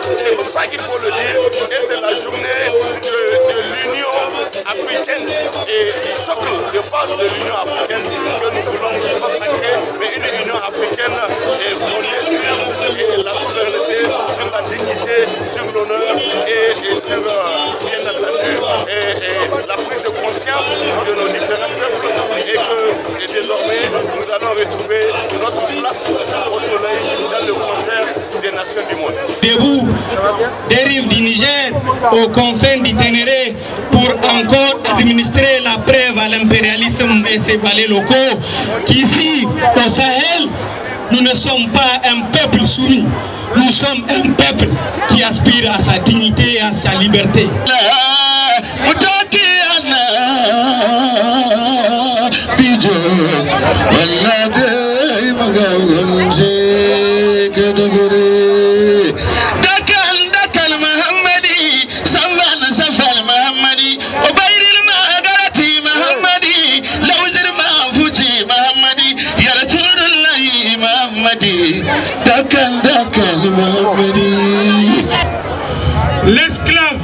C'est comme ça qu'il faut le dire. Et c'est la journée de l'Union africaine et du socle de base de l'Union africaine que nous voulons consacrer, mais une Union africaine fondée sur la souveraineté, sur la dignité, sur l'honneur et sur, bien entendu, la prise de conscience de nos différents peuples et que désormais nous allons retrouver notre place au soleil dans le concert des nations du monde. Debout, des rives du Niger aux confins du Ténéré pour encore administrer la preuve à l'impérialisme et ses valets locaux qu'ici au Sahel, nous ne sommes pas un peuple soumis, nous sommes un peuple qui aspire à sa dignité et à sa liberté. L'esclave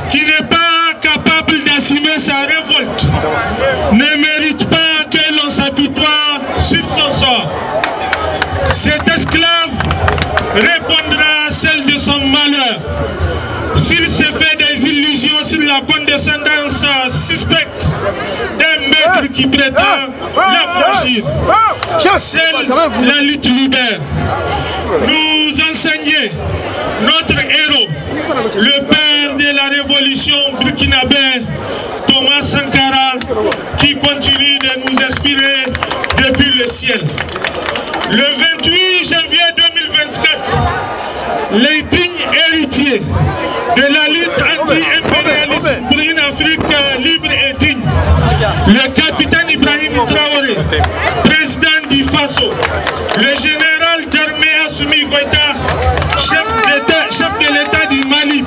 qui n'est pas capable d'assumer sa révolte ne mérite pas que l'on s'apitoie sur son sort. Cet esclave répondra à celle de son malheur. S'il se fait des illusions sur la condescendance suspecte d'un maître qui prétend l'affranchir, seule la lutte libère. Nous enseigner notre héros, le père de la révolution burkinabé, Thomas Sankara, qui continue de nous inspirer depuis le ciel. Le 28 janvier 2024, les dignes héritiers de la lutte anti-impérialiste pour une Afrique libre et digne, le capitaine Ibrahim Traoré, président du Faso, le général d'armée Assimi Goïta, chef de l'État du Mali,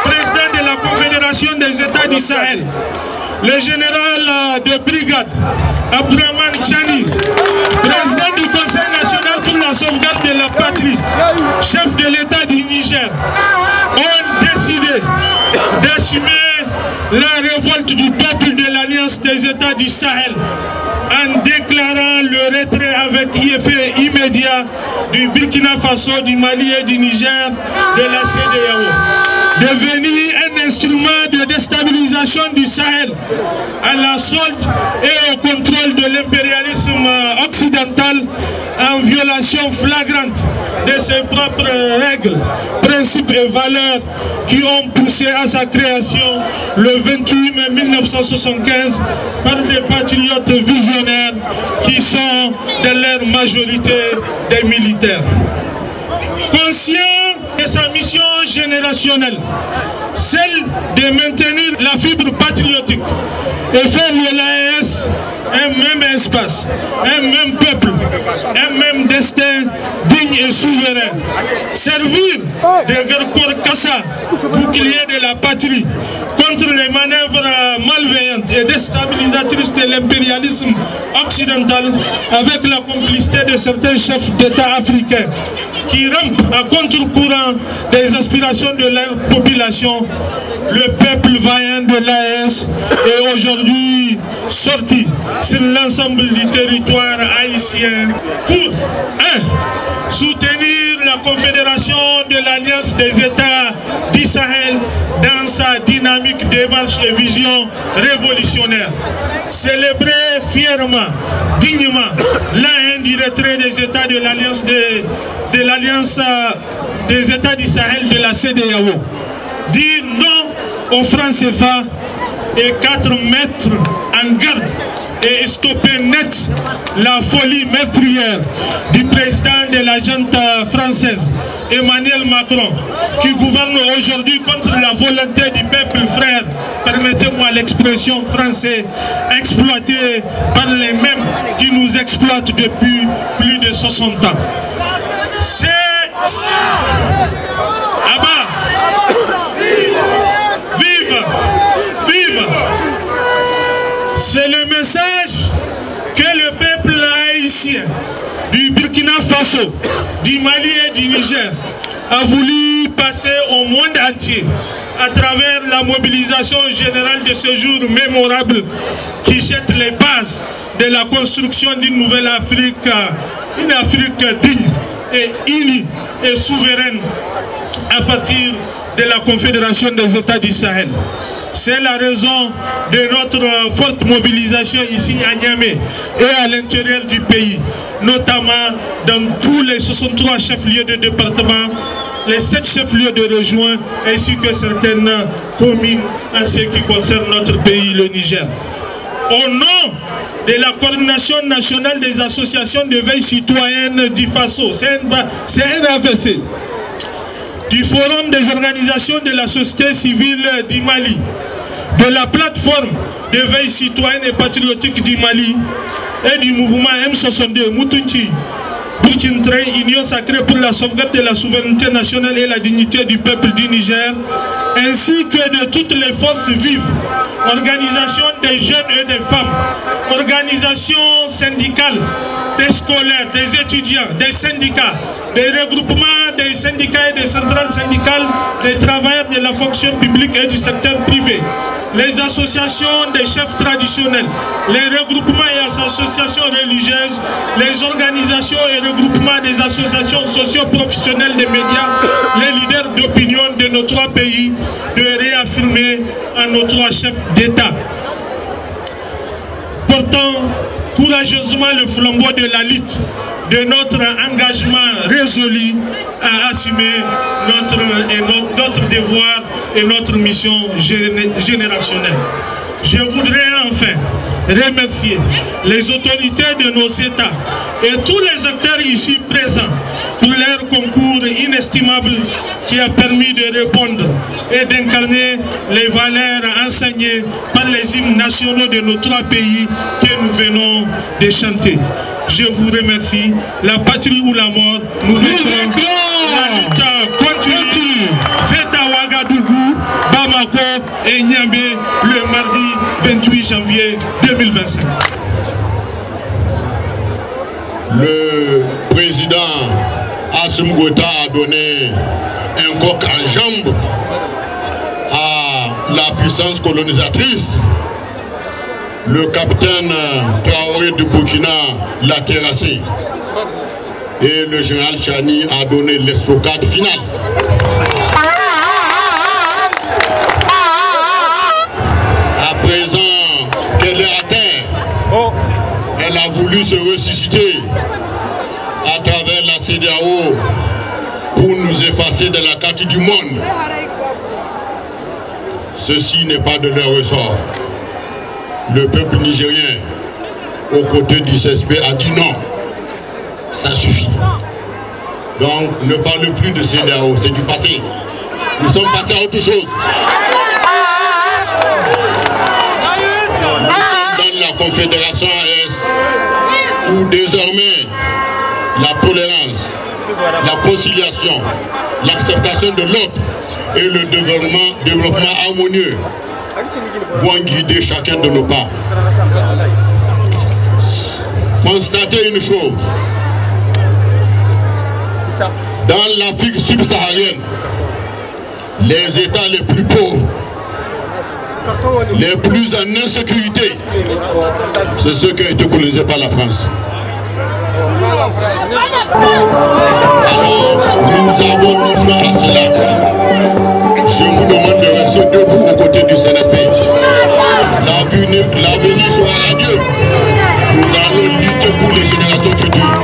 président de la Confédération des États du Sahel, le général de brigade Abdourahmane Tchani, président du Conseil national pour la sauvegarde de la patrie, chef de l'État du Niger, ont décidé d'assumer la révolte du peuple de l'Alliance des États du Sahel en déclarant le retrait avec effet immédiat du Burkina Faso, du Mali et du Niger de la CEDEAO, devenu un instrument de déstabilisation du Sahel à la solde et au contrôle de l'impérialisme occidental en violation flagrante de ses propres règles, principes et valeurs qui ont poussé à sa création le 28 mai 1975 par des patriotes visionnaires qui sont de leur majorité des militaires. Conscient de sa mission générationnelle, celle de maintenir la fibre patriotique et faire de l'AES un même espace, un même peuple, un même destin digne et souverain. Servir de Garkor Kassa, bouclier de la patrie, contre les manœuvres malveillantes et déstabilisatrices de l'impérialisme occidental avec la complicité de certains chefs d'État africains qui rampent à contre-courant des aspirations de leur population. Le peuple vaillant de l'AES est aujourd'hui sorti sur l'ensemble du territoire haïtien pour soutenir la Confédération de l'Alliance des États du Sahel dans sa dynamique, démarche et vision révolutionnaire. Célébrer fièrement, dignement, la haine du retrait des États de l'Alliance des États du Sahel de la CEDEAO. Dire non aux francs CFA et 4 mètres en garde et stopper net la folie meurtrière du président de la junte française, Emmanuel Macron, qui gouverne aujourd'hui contre la volonté du peuple frère, permettez-moi l'expression française, exploité par les mêmes qui nous exploitent depuis plus de 60 ans. C'est... Vive! Vive! C'est le message que le peuple haïtien du Burkina Faso, du Mali et du Niger a voulu passer passé au monde entier à travers la mobilisation générale de ce jour mémorable qui jette les bases de la construction d'une nouvelle Afrique, une Afrique digne et unie et souveraine à partir de la Confédération des États du Sahel. C'est la raison de notre forte mobilisation ici à Niamey et à l'intérieur du pays, notamment dans tous les 63 chefs-lieux de département, les 7 chefs-lieux de région ainsi que certaines communes en ce qui concerne notre pays, le Niger. Au nom de la Coordination nationale des associations de veille citoyenne du FASO, CNAVC, du Forum des organisations de la société civile du Mali, de la plateforme de veille citoyenne et patriotique du Mali et du mouvement M62 Moutounchi, Burkina Faso, Union sacrée pour la sauvegarde de la souveraineté nationale et la dignité du peuple du Niger, ainsi que de toutes les forces vives, organisations des jeunes et des femmes, organisations syndicales, des scolaires, des étudiants, des syndicats, des regroupements des syndicats et des centrales syndicales, des travailleurs de la fonction publique et du secteur privé, les associations des chefs traditionnels, les regroupements et associations religieuses, les organisations et regroupements des associations socio-professionnelles des médias, les leaders d'opinion de nos 3 pays, de réaffirmer à nos 3 chefs d'État, portant courageusement le flambeau de la lutte, de notre engagement résolu à assumer notre devoir et notre mission générationnelle. Je voudrais enfin remercier les autorités de nos États et tous les acteurs ici présents pour leur concours inestimable qui a permis de répondre et d'incarner les valeurs enseignées par les hymnes nationaux de nos 3 pays que nous venons de chanter. Je vous remercie. La patrie ou la mort, nous vaincrons. La lutte continue. Faites à Ouagadougou, Bamako et Niamey le mardi 28 janvier 2025. Le président Assimi Goïta a donné un coq en jambe à la puissance colonisatrice. Le capitaine Traoré du Burkina l'a terrassé. Et le général Chani a donné l'estocade finale. À présent qu'elle est à terre, elle a voulu se ressusciter à travers la CEDEAO pour nous effacer de la carte du monde. Ceci n'est pas de leur ressort. Le peuple nigérien, aux côtés du CSP, a dit non. Ça suffit. Donc, ne parle plus de CEDEAO, c'est du passé. Nous sommes passés à autre chose. Nous sommes dans la Confédération AES, où désormais la tolérance, la conciliation, l'acceptation de l'autre et le développement harmonieux vont guider chacun de nos pas. Constatez une chose. Dans l'Afrique subsaharienne, les États les plus pauvres, les plus en insécurité, c'est ceux qui ont été colonisés par la France. Alors, nous avons mis fin à cela. Je vous demande de rester debout aux côtés du CNSP. L'avenir sera radieux. Nous allons lutter pour les générations futures.